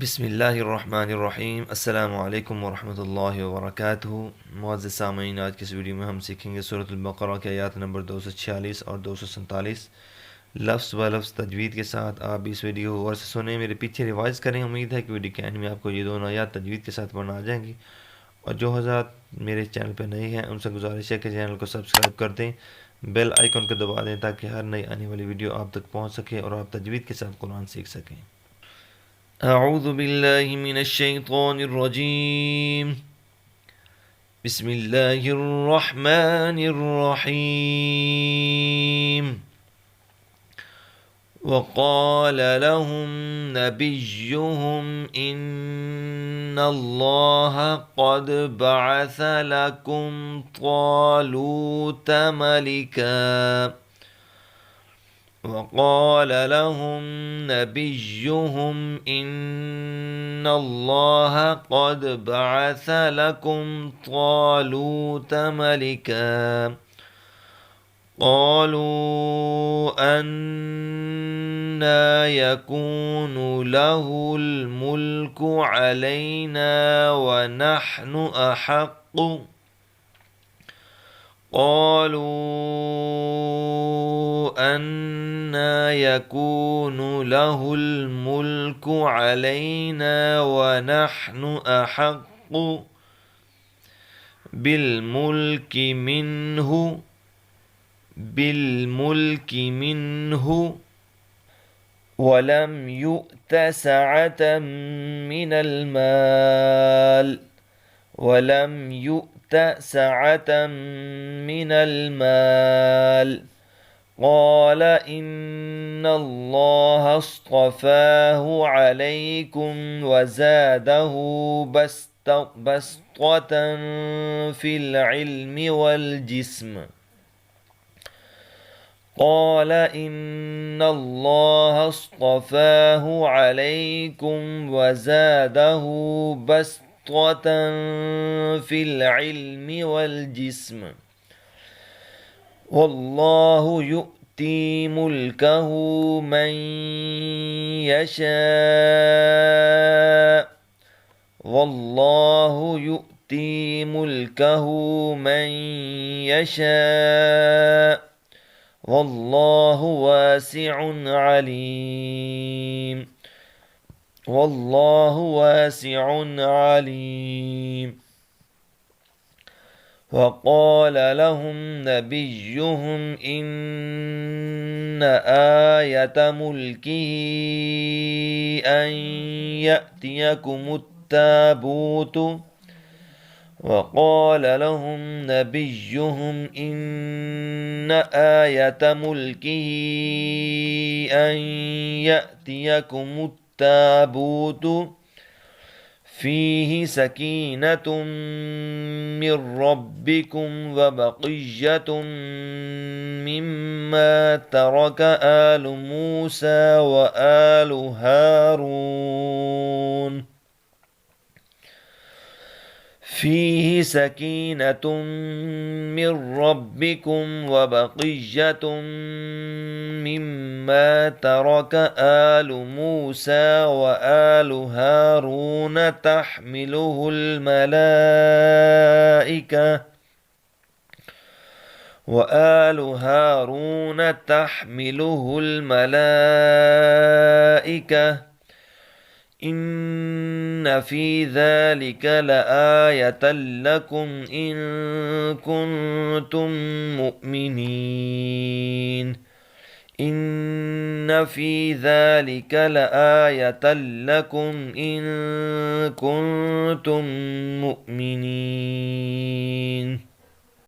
बिस्मिल्लाहिर्रहमानिर्रहीम अस्सलामु अलैकुम वरहमतुल्लाहि वबरकातुहू। मुअज़्ज़िज़ सामीन, आज की इस वीडियो में हम सीखेंगे सूरतुल बक़रा की आयत नंबर 246 और 247 लफ्ज़ व लफ्ज़ तजवीद के साथ। आप भी इस वीडियो को गौर से सुने, मेरे पीछे रिवाइज़ करें। उम्मीद है कि वीडियो के एंड में आपको ये दोनों आयत तजवीद के साथ पढ़ना आ जाएंगी। और जो हज़रात मेरे चैनल पर नए हैं उनसे गुजारिश है कि चैनल को सब्सक्राइब कर दें, बेल आइकन को दबा दें ताकि हर नई आने वाली वीडियो आप तक पहुँच सके और आप तजवीद के साथ कुरान सीख सकें। अऊज़ु बिल्लाहि मिनश शैतानिर रजीम। बिस्मिल्लाहिर रहमानिर रहीम। वक़ाल लहुम नबिय्युहुम इन्नल्लाह क़द बअस लकुम तालूत मलिका। وقال لهم نبيهم إن الله قد بعث لكم طالوت ملكا قالوا أنى يكون له الملك علينا ونحن أحق يكون له الملك علينا ونحن أحق بالملك منه ولم يؤت سعة من المال قال إن الله اصطفاه عليكم وزاده بسطة في العلم والجسم قال إن الله اصطفاه عليكم وزاده بسطة في العلم والجسم والله يؤتي ملكه من يشاء والله واسع عليم. وقال لهم نبيهم إن آية ملكه أن يأتيكم التابوت فيه سكينة من ربكم وبقية مما ترك آل موسى وآل هارون تحمله الملائكة إن في ذلك لآية لكم إن كنتم مؤمنين.